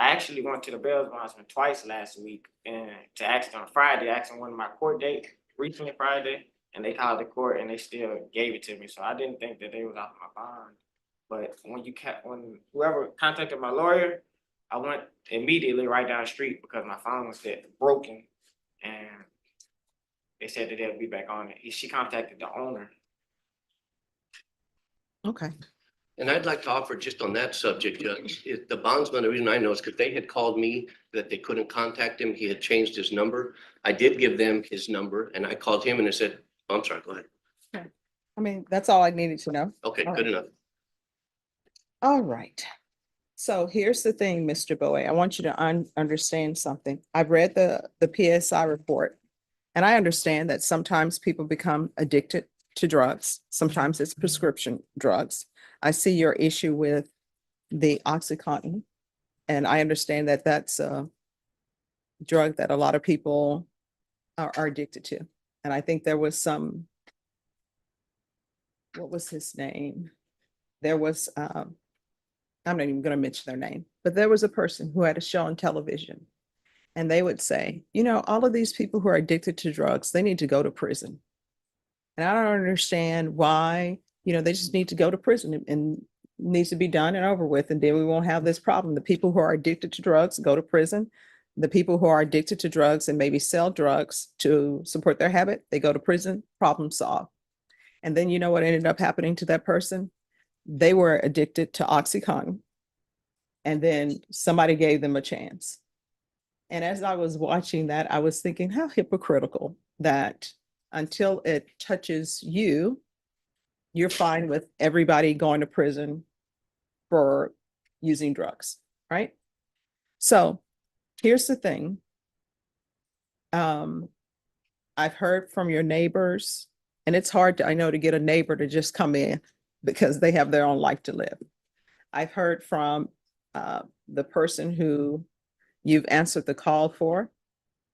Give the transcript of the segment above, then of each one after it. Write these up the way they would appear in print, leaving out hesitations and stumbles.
I actually went to the bail bondsman twice last week and to ask on Friday, asking one of my court date, recently Friday, and they called the court and they still gave it to me. So I didn't think that they was off my bond. But when whoever contacted my lawyer, I went immediately right down the street because my phone was dead, broken, and they said that they'll be back on it. She contacted the owner. Okay. And I'd like to offer just on that subject, Judge, the bondsman, the reason I know is because they had called me that they couldn't contact him. He had changed his number. I did give them his number and I called him and I said, oh, I'm sorry, go ahead. Okay. I mean, that's all I needed to know. Okay, All good right. enough. All right. So here's the thing, Mr. Bowie. I want you to understand something. I've read the PSI report, and I understand that sometimes people become addicted to drugs. Sometimes it's prescription drugs. I see your issue with the OxyContin, and I understand that that's a drug that a lot of people are addicted to. And I think there was what was his name? There was, I'm not even going to mention their name, but there was a person who had a show on television and they would say, you know, all of these people who are addicted to drugs, they need to go to prison. And I don't understand why, you know, they just need to go to prison and needs to be done and over with. And then we won't have this problem. The people who are addicted to drugs go to prison. The people who are addicted to drugs and maybe sell drugs to support their habit, they go to prison, problem solved. And then you know what ended up happening to that person? They were addicted to OxyContin, and then somebody gave them a chance. And as I was watching that, I was thinking how hypocritical that until it touches you, you're fine with everybody going to prison for using drugs, right? So here's the thing. I've heard from your neighbors, and it's hard I know, to get a neighbor to just come in because they have their own life to live. I've heard from the person who you've answered the call for,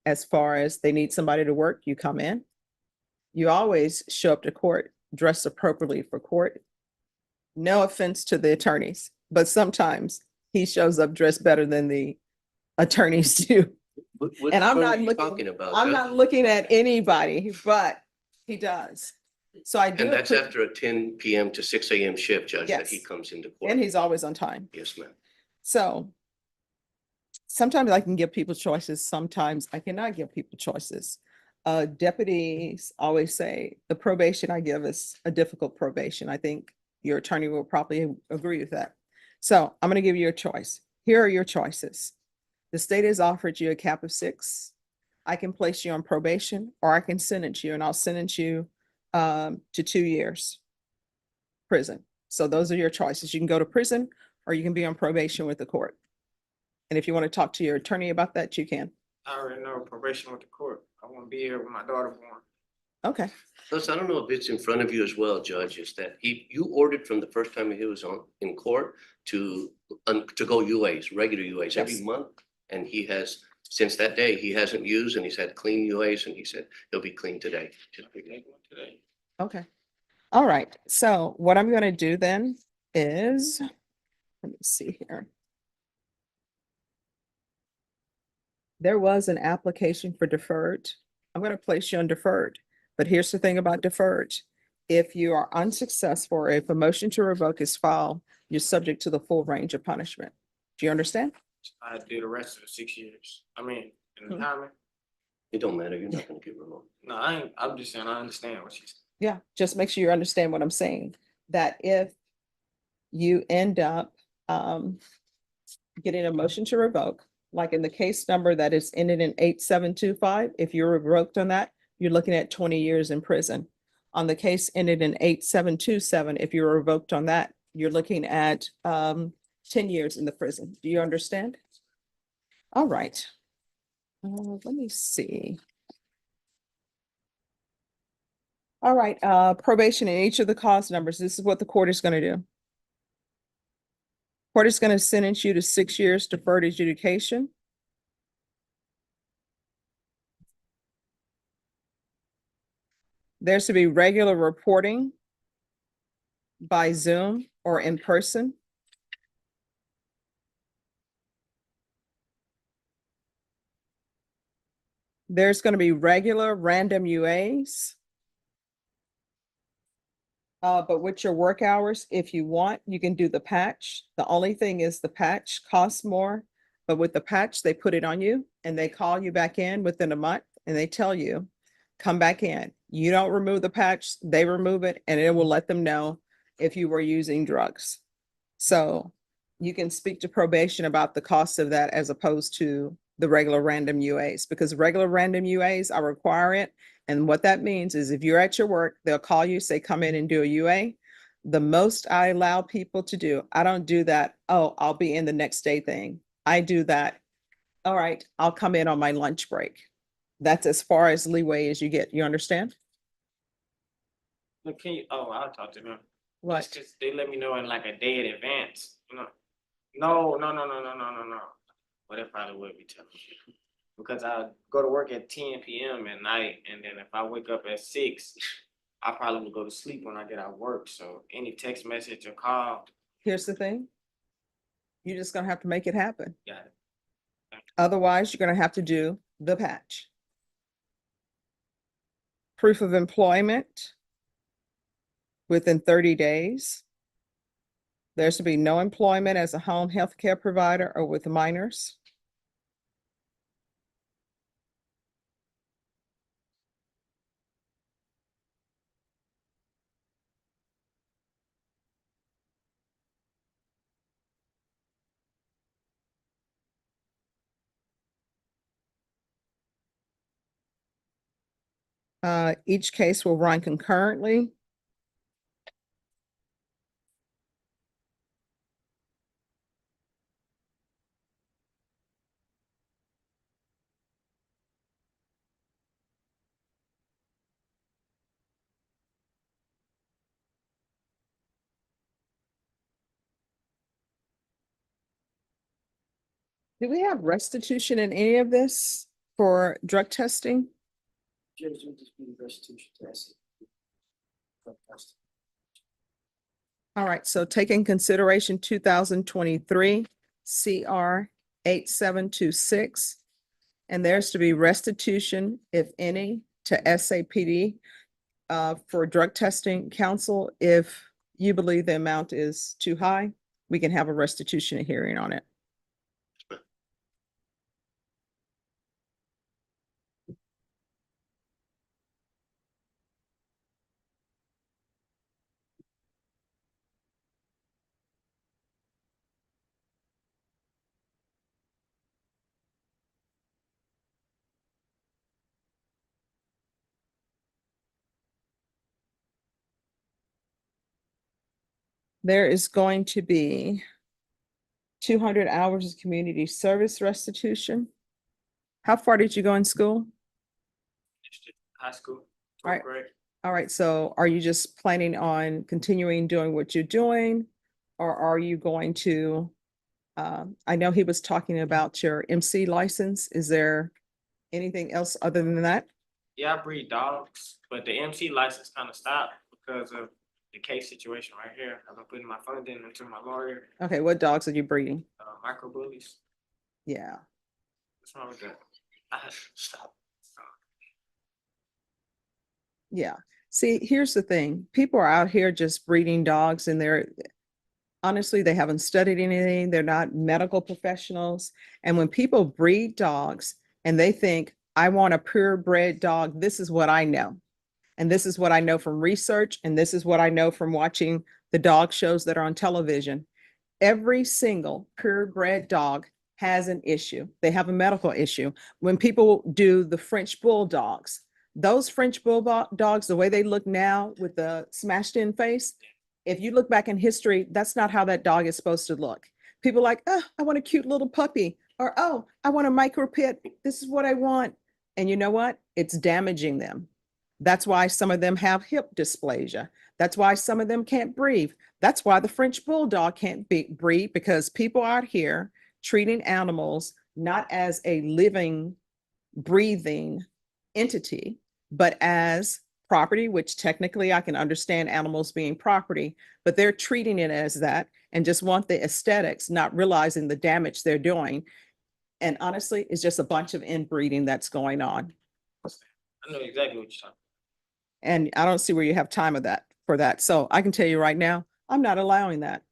as far as they need somebody to work, you come in. You always show up to court dressed appropriately for court. No offense to the attorneys, but sometimes he shows up dressed better than the attorneys do. And I'm not looking about. I'm not looking at anybody, but he does. So I do. And that's after a 10 p.m. to 6 a.m. shift, Judge, that he Yes. comes into court. And he's always on time. Yes, ma'am. So sometimes I can give people choices. Sometimes I cannot give people choices. Deputies always say the probation I give is a difficult probation. I think your attorney will probably agree with that. So I'm going to give you a choice. Here are your choices. The state has offered you a cap of 6. I can place you on probation, or I can sentence you, and I'll sentence you to 2 years prison. So those are your choices. You can go to prison or you can be on probation with the court. And if you want to talk to your attorney about that, you can. I already know probation with the court. I want to be here with my daughter born. Okay. Plus, I don't know if it's in front of you as well, Judge, is that you ordered from the first time he was in court to go UAs, regular UAs, every month. And he has, since that day, he hasn't used, and he's had clean UAs, and he said he'll be clean today. Today. Okay. All right. So what I'm going to do then is, let me see here. There was an application for deferred. I'm going to place you on deferred. But here's the thing about deferred. If you are unsuccessful, or if a motion to revoke is filed, you're subject to the full range of punishment. Do you understand? I did the rest of the 6 years. I mean, in the timing. It don't matter. You're not going to get removed. No, I ain't. I'm just saying I understand what she's saying. Yeah, just make sure you understand what I'm saying. That if you end up getting a motion to revoke, like in the case number that is ended in 8725, if you're revoked on that, you're looking at 20 years in prison. On the case ended in 8727, if you're revoked on that, you're looking at 10 years in the prison. Do you understand? All right. Let me see. All right, probation in each of the cause numbers. This is what the court is going to do. Court is going to sentence you to 6 years deferred adjudication. There's to be regular reporting by Zoom or in person. There's going to be regular random UAs. But with your work hours, if you want, you can do the patch. The only thing is the patch costs more, but with the patch, they put it on you and they call you back in within a month and they tell you, come back in. You don't remove the patch, they remove it, and it will let them know if you were using drugs. So you can speak to probation about the cost of that as opposed to the regular random UAs, because regular random UAs, I require it. And what that means is if you're at your work, they'll call you, say, come in and do a UA. The most I allow people to do, I don't do that, oh, I'll be in the next day thing. I do that, all right, I'll come in on my lunch break. That's as far as leeway as you get. You understand? Look, can you, oh, I'll talk to them. What? It's just, they let me know in like a day in advance, you know? No. But it probably would be tough. Because I go to work at 10 PM at night, and then if I wake up at 6, I probably will go to sleep when I get out of work. So any text message or call, Here's the thing. You're just gonna have to make it happen. got it. Otherwise, you're gonna have to do the patch. Proof of employment within 30 days. There's to be no employment as a home health care provider or with minors. Each case will run concurrently. Do we have restitution in any of this for drug testing? Judge, would just be restitution test. All right, so take in consideration 2023 CR 8726. And there's to be restitution, if any, to SAPD for drug testing. Counsel, if you believe the amount is too high, we can have a restitution hearing on it. There is going to be 200 hours of community service restitution. How far did you go in school? High school, All right. 12th grade. All right, so are you just planning on continuing doing what you're doing? Or are you going to, I know he was talking about your MC license. Is there anything else other than that? Yeah, I breed dogs, but the MC license kind of stopped because of the case situation right here. I've been putting my funding into my lawyer, Okay, what dogs are you breeding? micro bullies. Yeah, What's wrong with that? I had to stop. yeah. See, here's the thing. People are out here just breeding dogs and honestly, they haven't studied anything. They're not medical professionals. And when people breed dogs and they think, I want a purebred dog, this is what I know. And this is what I know from research. And this is what I know from watching the dog shows that are on television. Every single purebred dog has an issue. They have a medical issue. When people do the French bulldogs, those French bulldogs, the way they look now with the smashed in face, if you look back in history, that's not how that dog is supposed to look. People are like, oh, I want a cute little puppy, or oh, I want a micro pit. This is what I want. And you know what? It's damaging them. That's why some of them have hip dysplasia. That's why some of them can't breathe. That's why the French bulldog can't breathe, because people out here treating animals not as a living, breathing entity, but as property, which technically I can understand animals being property, but they're treating it as that and just want the aesthetics, not realizing the damage they're doing. And honestly, it's just a bunch of inbreeding that's going on. I know exactly what you're talking. And I don't see where you have time of that for that. So I can tell you right now, I'm not allowing that.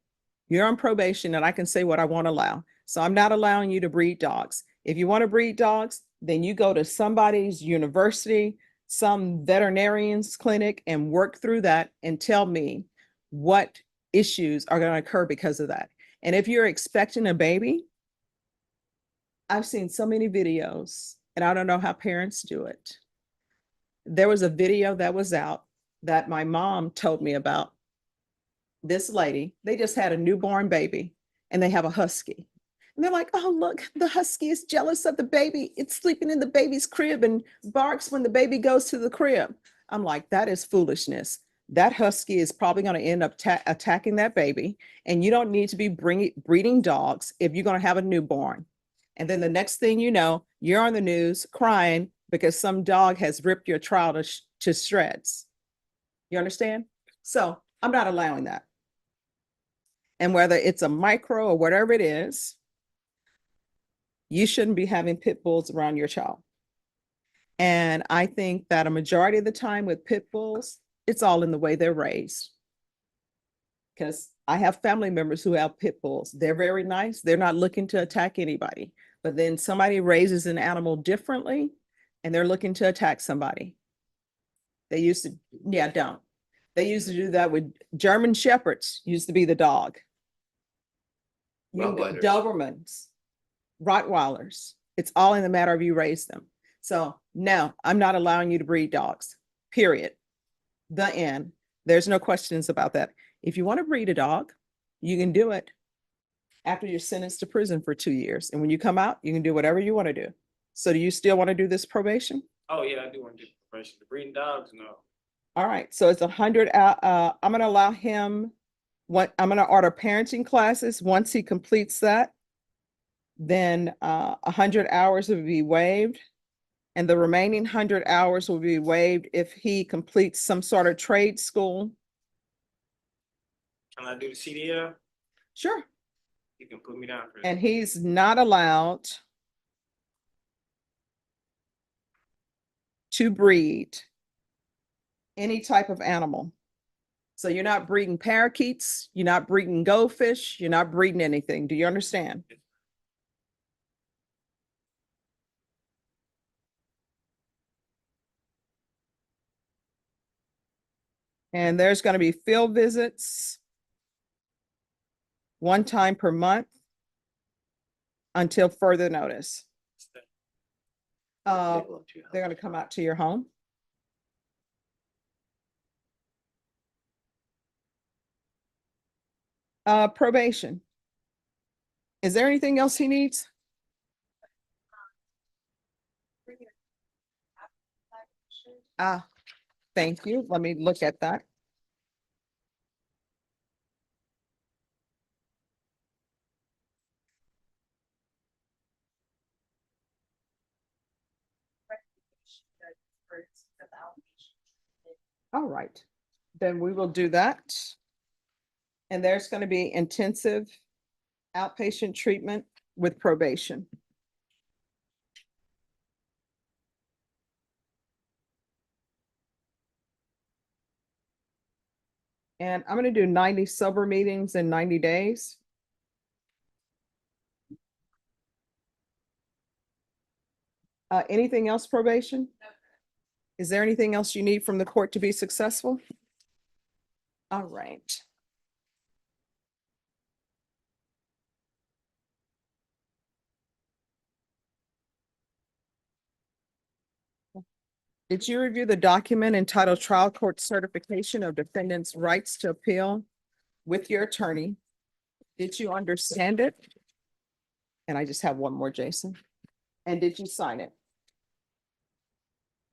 You're on probation and I can say what I want to allow. So I'm not allowing you to breed dogs. If you want to breed dogs, then you go to somebody's university, some veterinarian's clinic and work through that and tell me what issues are going to occur because of that. And if you're expecting a baby, I've seen so many videos and I don't know how parents do it. There was a video that was out that my mom told me about. This lady, they just had a newborn baby and they have a husky. And they're like, oh, look, the husky is jealous of the baby. It's sleeping in the baby's crib and barks when the baby goes to the crib. I'm like, that is foolishness. That husky is probably going to end up attacking that baby. And you don't need to be breeding dogs if you're going to have a newborn. And then the next thing you know, you're on the news crying because some dog has ripped your child to shreds. You understand? So I'm not allowing that. And whether it's a micro or whatever it is, you shouldn't be having pit bulls around your child. And I think that a majority of the time with pit bulls, it's all in the way they're raised. Because I have family members who have pit bulls. They're very nice. They're not looking to attack anybody. But then somebody raises an animal differently and they're looking to attack somebody. They used to, yeah, don't. They used to do that with German Shepherds, used to be the dog. Rottweilers. Dobermans, Rottweilers. It's all in the matter of you raise them. So no, I'm not allowing you to breed dogs, period. The end. There's no questions about that. If you want to breed a dog, you can do it after you're sentenced to prison for 2 years. And when you come out, you can do whatever you want to do. So do you still want to do this probation? Oh, yeah, I do want to do probation. The breeding dogs, no. All right, so it's 100, I'm gonna allow him, I'm gonna order parenting classes. Once he completes that, then 100 hours will be waived. And the remaining 100 hours will be waived if he completes some sort of trade school. Can I do the CDL? Sure. You can put me down for that. And he's not allowed to breed any type of animal. So you're not breeding parakeets, you're not breeding goldfish, you're not breeding anything. Do you understand? And there's going to be field visits 1 time per month until further notice. They're going to come out to your home. Probation. Is there anything else he needs? Ah, thank you. Let me look at that. All right, then we will do that. And there's going to be intensive outpatient treatment with probation. And I'm going to do 90 sober meetings in 90 days. Anything else, probation? Is there anything else you need from the court to be successful? All right. Did you review the document entitled Trial Court Certification of Defendant's Rights to Appeal with your attorney? Did you understand it? And I just have one more, Jason. And did you sign it?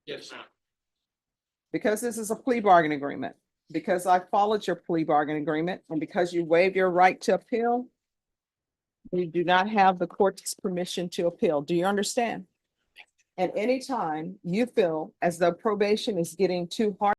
Yes, ma'am. Because this is a plea bargain agreement, because I followed your plea bargain agreement, and because you waived your right to appeal, you do not have the court's permission to appeal. Do you understand? And anytime you feel as though probation is getting too hard